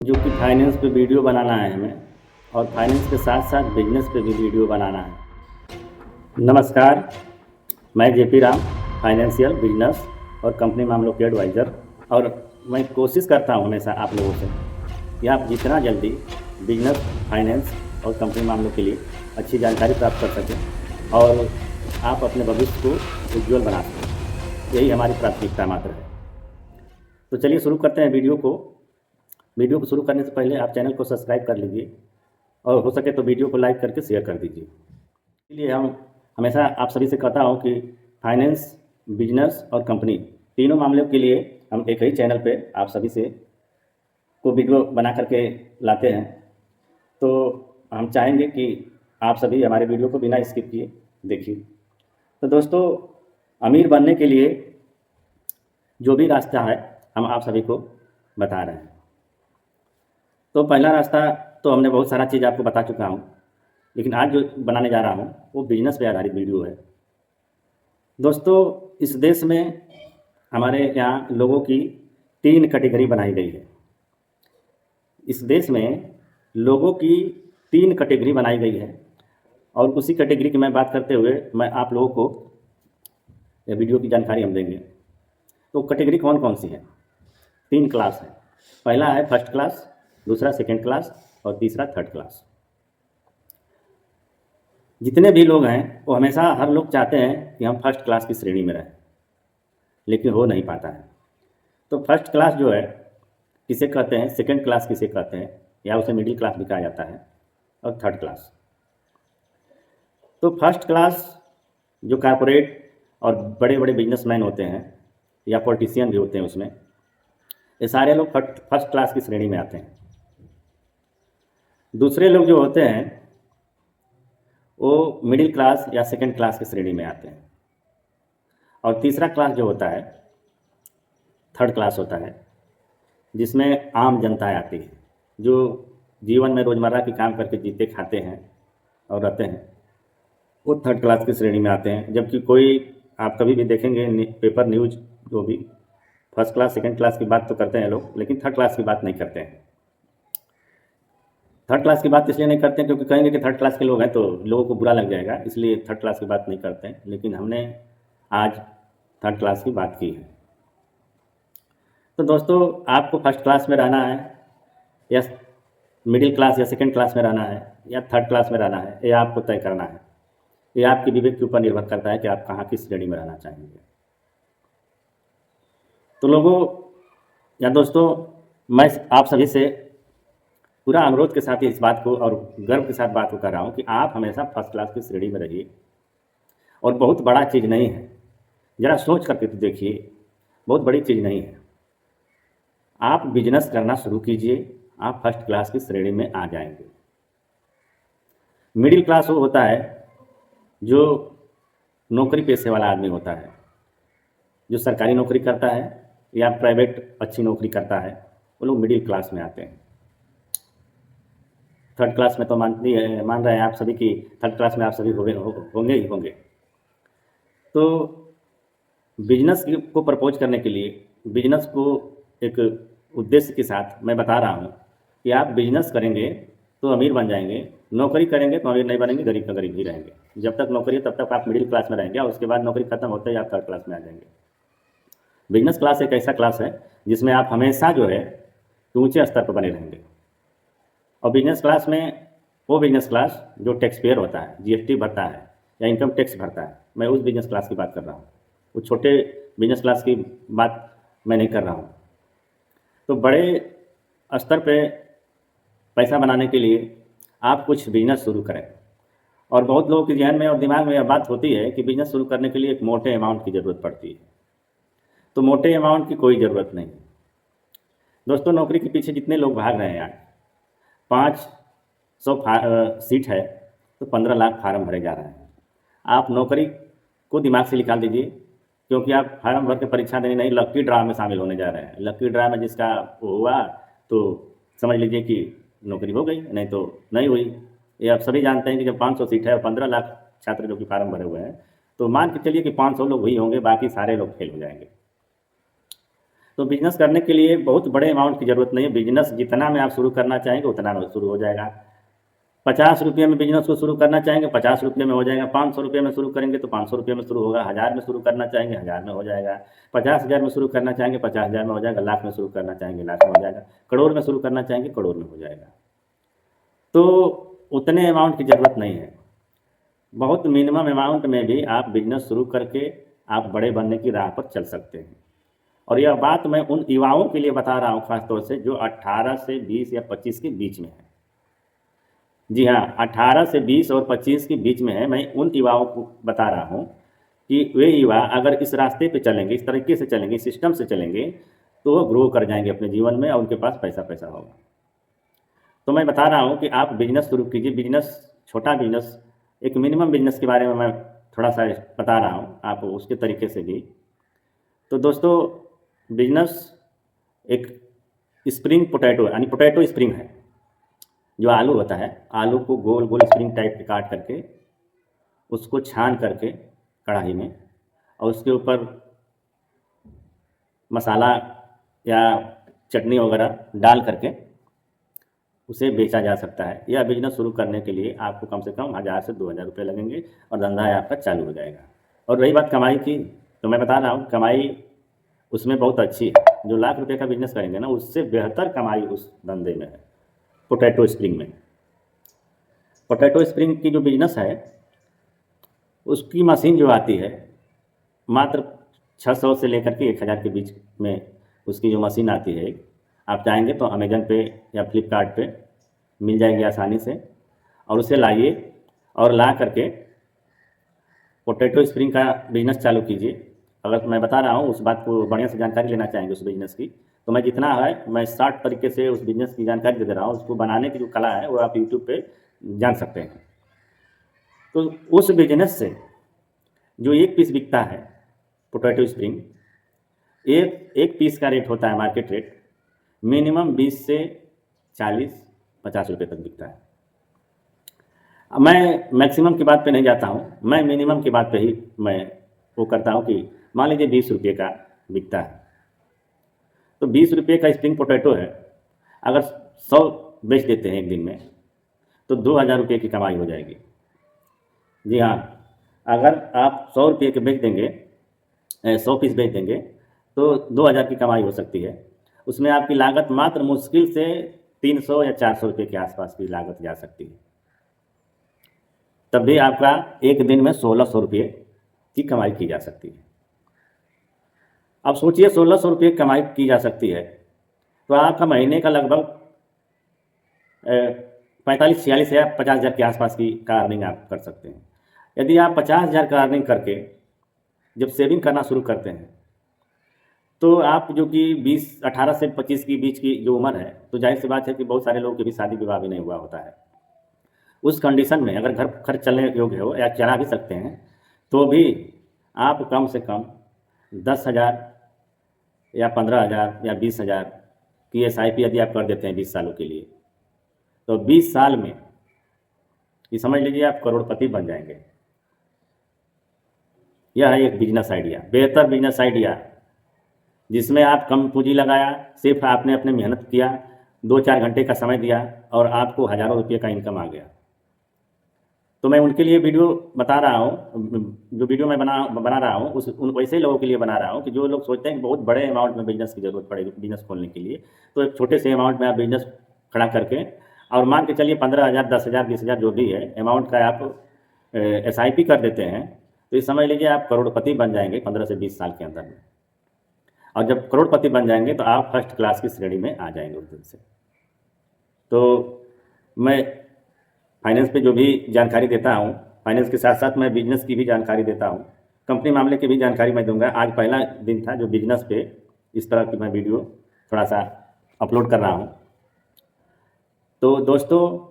जो कि फाइनेंस पे वीडियो बनाना है हमें, और फाइनेंस के साथ साथ बिजनेस पे भी वीडियो बनाना है। नमस्कार, मैं जेपी राम, फाइनेंशियल बिजनेस और कंपनी मामलों के एडवाइज़र। और मैं कोशिश करता हूँ हमेशा आप लोगों से कि आप जितना जल्दी बिजनेस, फाइनेंस और कंपनी मामलों के लिए अच्छी जानकारी प्राप्त कर सकें और आप अपने भविष्य को उज्ज्वल बना सकें। यही हमारी प्राथमिकता मात्र है। तो चलिए शुरू करते हैं वीडियो को शुरू करने से पहले आप चैनल को सब्सक्राइब कर लीजिए और हो सके तो वीडियो को लाइक करके शेयर कर दीजिए। इसलिए हम हमेशा आप सभी से कहता हूँ कि फाइनेंस, बिजनेस और कंपनी तीनों मामलों के लिए हम एक ही चैनल पे आप सभी से को वीडियो बना करके लाते हैं। तो हम चाहेंगे कि आप सभी हमारे वीडियो को बिना स्किप किए देखिए। तो दोस्तों, अमीर बनने के लिए जो भी रास्ता है हम आप सभी को बता रहे हैं। तो पहला रास्ता तो हमने बहुत सारा चीज़ आपको बता चुका हूँ, लेकिन आज जो बनाने जा रहा हूँ वो बिजनेस पे आधारित वीडियो है। दोस्तों, इस देश में हमारे यहाँ लोगों की 3 कैटेगरी बनाई गई है। इस देश में लोगों की 3 कैटेगरी बनाई गई है और उसी कैटेगरी की मैं बात करते हुए मैं आप लोगों को ये वीडियो की जानकारी हम देंगे। तो कैटेगरी कौन कौन सी है? 3 क्लास है। पहला है फर्स्ट क्लास, दूसरा सेकंड क्लास और तीसरा थर्ड क्लास। जितने भी लोग हैं वो हमेशा हर लोग चाहते हैं कि हम फर्स्ट क्लास की श्रेणी में रहें, लेकिन हो नहीं पाता है। तो फर्स्ट क्लास जो है किसे कहते हैं, सेकंड क्लास किसे कहते हैं, या उसे मिडिल क्लास भी कहा जाता है, और थर्ड क्लास। तो फर्स्ट क्लास जो कॉर्पोरेट और बड़े बड़े बिजनेसमैन होते हैं या पॉलिटिशियन भी होते हैं, उसमें ये सारे लोग फर्स्ट क्लास की श्रेणी में आते हैं। दूसरे लोग जो होते हैं वो मिडिल क्लास या सेकंड क्लास की श्रेणी में आते हैं। और तीसरा क्लास जो होता है थर्ड क्लास होता है, जिसमें आम जनता आती है, जो जीवन में रोज़मर्रा की काम करके जीते खाते हैं और रहते हैं, वो थर्ड क्लास की श्रेणी में आते हैं। जबकि कोई आप कभी भी देखेंगे पेपर न्यूज जो भी फर्स्ट क्लास सेकंड क्लास की बात तो करते हैं लोग, लेकिन थर्ड क्लास की बात नहीं करते हैं। थर्ड क्लास की बात इसलिए नहीं करते हैं क्योंकि कहेंगे कि थर्ड क्लास के लोग हैं तो लोगों को बुरा लग जाएगा, इसलिए थर्ड क्लास की बात नहीं करते हैं। लेकिन हमने आज थर्ड क्लास की बात की है। तो दोस्तों, आपको फर्स्ट क्लास में रहना है या मिडिल क्लास या सेकंड क्लास में रहना है या थर्ड क्लास में रहना है, ये आपको तय करना है। ये आपके विवेक के ऊपर निर्भर करता है कि आप कहाँ किस श्रेणी में रहना चाहेंगे। तो लोगों या दोस्तों, मैं आप सभी से पूरा अनुरोध के साथ ही इस बात को और गर्व के साथ बात को कर रहा हूँ कि आप हमेशा फर्स्ट क्लास की श्रेणी में रहिए। और बहुत बड़ा चीज़ नहीं है, ज़रा सोच करके तो देखिए, बहुत बड़ी चीज़ नहीं है। आप बिजनेस करना शुरू कीजिए, आप फर्स्ट क्लास की श्रेणी में आ जाएंगे। मिडिल क्लास वो होता है जो नौकरी पेशे वाला आदमी होता है, जो सरकारी नौकरी करता है या प्राइवेट अच्छी नौकरी करता है, वो लोग मिडिल क्लास में आते हैं। थर्ड क्लास में तो मान रहे हैं आप सभी कि थर्ड क्लास में आप सभी होंगे ही होंगे। तो बिजनेस को प्रपोज करने के लिए, बिजनेस को एक उद्देश्य के साथ मैं बता रहा हूँ कि आप बिजनेस करेंगे तो अमीर बन जाएंगे, नौकरी करेंगे तो अमीर नहीं बनेंगे, गरीब का गरीब ही रहेंगे। जब तक नौकरी है तब तक आप मिडिल क्लास में रहेंगे और उसके बाद नौकरी खत्म होते ही आप थर्ड क्लास में आ जाएंगे। बिजनेस क्लास एक ऐसा क्लास है जिसमें आप हमेशा जो है ऊंचे स्तर पर बने रहेंगे। और बिजनेस क्लास में वो बिजनेस क्लास जो टैक्स पेयर होता है, जीएसटी भरता है या इनकम टैक्स भरता है, मैं उस बिजनेस क्लास की बात कर रहा हूँ। वो छोटे बिजनेस क्लास की बात मैं नहीं कर रहा हूँ। तो बड़े स्तर पे पैसा बनाने के लिए आप कुछ बिजनेस शुरू करें। और बहुत लोगों के जहन में और दिमाग में यह बात होती है कि बिजनेस शुरू करने के लिए एक मोटे अमाउंट की ज़रूरत पड़ती है। तो मोटे अमाउंट की कोई ज़रूरत नहीं। दोस्तों, नौकरी के पीछे जितने लोग भाग रहे हैं आज, 500 सीट है तो 15 लाख फार्म भरे जा रहे हैं। आप नौकरी को दिमाग से निकाल दीजिए, क्योंकि आप फार्म भर के परीक्षा देने नहीं, लक्की ड्रा में शामिल होने जा रहे हैं। लक्की ड्रा में जिसका वो हुआ तो समझ लीजिए कि नौकरी हो गई, नहीं तो नहीं हुई। ये आप सभी जानते हैं कि जब 500 सीट है और 15 लाख छात्र जो कि फार्म भरे हुए हैं, तो मान के चलिए कि 500 लोग वही होंगे, बाकी सारे लोग फेल हो जाएंगे। तो बिजनेस करने के लिए बहुत बड़े अमाउंट की ज़रूरत नहीं है। बिजनेस जितना में आप शुरू करना चाहेंगे उतना में शुरू हो जाएगा। 50 रुपये में बिजनेस को शुरू करना चाहेंगे 50 रुपये में हो जाएगा। 500 रुपये में शुरू करेंगे तो 500 रुपये में शुरू होगा। 1000 में शुरू करना चाहेंगे 1000 में हो जाएगा। 50,000 में शुरू करना चाहेंगे 50,000 में हो जाएगा। लाख में शुरू करना चाहेंगे लाख में हो जाएगा। करोड़ में शुरू करना चाहेंगे करोड़ में हो जाएगा। तो उतने अमाउंट की ज़रूरत नहीं है। बहुत मिनिमम अमाउंट में भी आप बिजनेस शुरू करके आप बड़े बनने की राह पर चल सकते हैं। और यह बात मैं उन युवाओं के लिए बता रहा हूँ खासतौर से जो 18 से 20 या 25 के बीच में है। जी हाँ, 18 से 20 और 25 के बीच में है। मैं उन युवाओं को बता रहा हूँ कि वे युवा अगर इस रास्ते पे चलेंगे, इस तरीके से चलेंगे, सिस्टम से चलेंगे तो वो ग्रो कर जाएंगे अपने जीवन में और उनके पास पैसा होगा। तो मैं बता रहा हूँ कि आप बिजनेस शुरू कीजिए। बिजनेस, छोटा बिजनेस, एक मिनिमम बिजनेस के बारे में मैं थोड़ा सा बता रहा हूँ, आप उसके तरीके से भी। तो दोस्तों, बिजनेस एक स्प्रिंग पोटैटो यानी पोटैटो स्प्रिंग है। जो आलू होता है, आलू को गोल गोल स्प्रिंग टाइप के काट करके उसको छान करके कढ़ाई में और उसके ऊपर मसाला या चटनी वगैरह डाल करके उसे बेचा जा सकता है। यह बिजनेस शुरू करने के लिए आपको कम से कम 1000 से 2000 रुपये लगेंगे और धंधा आपका चालू हो जाएगा। और रही बात कमाई की, तो मैं बता रहा हूँ कमाई उसमें बहुत अच्छी है। जो लाख रुपये का बिजनेस करेंगे ना, उससे बेहतर कमाई उस धंधे में है, पोटैटो स्प्रिंग में। पोटैटो स्प्रिंग की जो बिजनेस है उसकी मशीन जो आती है मात्र 600 से लेकर के 1000 के बीच में उसकी जो मशीन आती है, आप चाहेंगे तो अमेजन पे या फ्लिपकार्ट पे मिल जाएगी आसानी से। और उसे लाइए और ला करके पोटैटो स्प्रिंग का बिजनेस चालू कीजिए। अगर मैं बता रहा हूँ उस बात को बढ़िया से जानकारी लेना चाहेंगे उस बिजनेस की, तो मैं जितना है मैं शॉर्ट तरीके से उस बिजनेस की जानकारी दे रहा हूँ। उसको बनाने की जो कला है वो आप यूट्यूब पे जान सकते हैं। तो उस बिजनेस से जो एक पीस बिकता है पोटैटो स्प्रिंग, एक पीस का रेट होता है मार्केट रेट मिनिमम 20 से 40-50 रुपये तक बिकता है। मैं मैक्सिमम की बात पे नहीं जाता हूँ, मैं मिनिमम की बात पे ही मैं वो करता हूँ कि मान लीजिए 20 रुपये का बिकता है, तो 20 रुपये का स्प्रिंग पोटैटो है। अगर 100 बेच देते हैं एक दिन में तो 2000 रुपये की कमाई हो जाएगी। जी हाँ, अगर आप 100 रुपये के बेच देंगे, 100 पीस बेच देंगे तो 2000 की कमाई हो सकती है। उसमें आपकी लागत मात्र मुश्किल से 300 या 400 रुपये के आसपास की लागत जा सकती है। तब भी आपका एक दिन में 1600 रुपये की कमाई की जा सकती है। अब सोचिए 1600 रुपये कमाई की जा सकती है तो आपका महीने का लगभग 45-46 या 50,000 के आसपास की का अर्निंग आप कर सकते हैं। यदि आप 50,000 का अर्निंग करके जब सेविंग करना शुरू करते हैं तो आप जो कि 18 से 25 के बीच की जो उम्र है, तो जाहिर सी बात है कि बहुत सारे लोगों के भी शादी विवाह भी नहीं हुआ होता है। उस कंडीशन में अगर घर खर्च चलने योग्य हो या चला भी सकते हैं तो भी आप कम से कम 10,000 या 15,000 या 20,000 की SIP यदि आप कर देते हैं 20 सालों के लिए, तो 20 साल में ये समझ लीजिए आप करोड़पति बन जाएंगे। यह है एक बिजनेस आइडिया, बेहतर बिजनेस आइडिया, जिसमें आप कम पूंजी लगाया, सिर्फ आपने अपने मेहनत किया, 2-4 घंटे का समय दिया और आपको हज़ारों रुपये का इनकम आ गया। तो मैं उनके लिए वीडियो बता रहा हूँ, जो वीडियो मैं बना रहा हूँ उन वैसे लोगों के लिए बना रहा हूँ कि जो लोग सोचते हैं कि बहुत बड़े अमाउंट में बिजनेस की ज़रूरत पड़ेगी बिजनेस खोलने के लिए। तो एक छोटे से अमाउंट में आप बिजनेस खड़ा करके और मान के चलिए 15,000, 10,000, 20,000 जो भी है अमाउंट का आप SIP कर देते हैं, तो ये समझ लीजिए आप करोड़पति बन जाएंगे 15 से 20 साल के अंदर में। और जब करोड़पति बन जाएंगे तो आप फर्स्ट क्लास की श्रेणी में आ जाएंगे उस दिन से। तो मैं फाइनेंस पे जो भी जानकारी देता हूँ, फाइनेंस के साथ साथ मैं बिजनेस की भी जानकारी देता हूँ, कंपनी मामले की भी जानकारी मैं दूंगा। आज पहला दिन था जो बिजनेस पे इस तरह की मैं वीडियो थोड़ा सा अपलोड कर रहा हूँ। तो दोस्तों,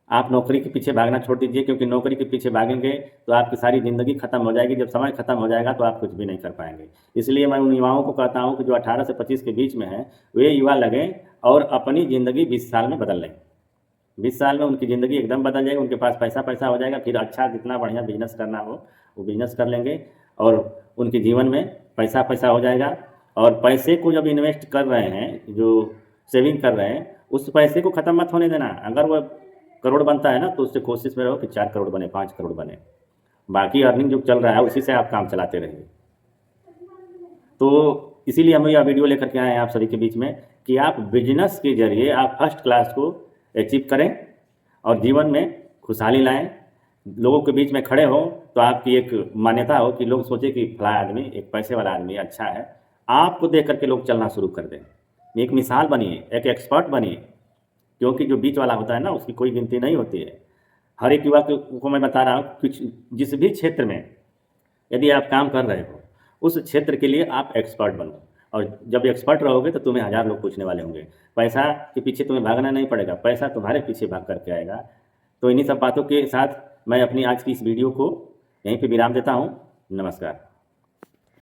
आप नौकरी के पीछे भागना छोड़ दीजिए, क्योंकि नौकरी के पीछे भागेंगे तो आपकी सारी ज़िंदगी ख़त्म हो जाएगी। जब समय ख़त्म हो जाएगा तो आप कुछ भी नहीं कर पाएंगे। इसलिए मैं उन युवाओं को कहता हूँ कि जो 18 से 25 के बीच में हैं वे युवा लगें और अपनी ज़िंदगी 20 साल में बदल लें। 20 साल में उनकी ज़िंदगी एकदम बदल जाएगी, उनके पास पैसा हो जाएगा। फिर अच्छा जितना बढ़िया बिजनेस करना हो वो बिजनेस कर लेंगे और उनके जीवन में पैसा हो जाएगा और पैसे को जब इन्वेस्ट कर रहे हैं, जो सेविंग कर रहे हैं, उस पैसे को ख़त्म मत होने देना। अगर वो करोड़ बनता है ना, तो उससे कोशिश में रहो कि 4 करोड़ बने, 5 करोड़ बने। बाकी अर्निंग जो चल रहा है उसी से आप काम चलाते रहिए। तो इसीलिए हम यह वीडियो लेकर के आए हैं आप सभी के बीच में कि आप बिजनेस के जरिए आप फर्स्ट क्लास को अचीव करें और जीवन में खुशहाली लाएं। लोगों के बीच में खड़े हो तो आपकी एक मान्यता हो कि लोग सोचे कि फला आदमी एक पैसे वाला आदमी अच्छा है, आपको देख करके लोग चलना शुरू कर दें। एक मिसाल बनिए, एक एक्सपर्ट बनिए, क्योंकि जो बीच वाला होता है ना, उसकी कोई गिनती नहीं होती है। हर एक युवा को मैं बता रहा हूँ, कुछ जिस भी क्षेत्र में यदि आप काम कर रहे हो, उस क्षेत्र के लिए आप एक्सपर्ट बनो। और जब एक्सपर्ट रहोगे तो तुम्हें 1000 लोग पूछने वाले होंगे। पैसा के पीछे तुम्हें भागना नहीं पड़ेगा, पैसा तुम्हारे पीछे भाग करके आएगा। तो इन्हीं सब बातों के साथ मैं अपनी आज की इस वीडियो को यहीं पे विराम देता हूँ। नमस्कार।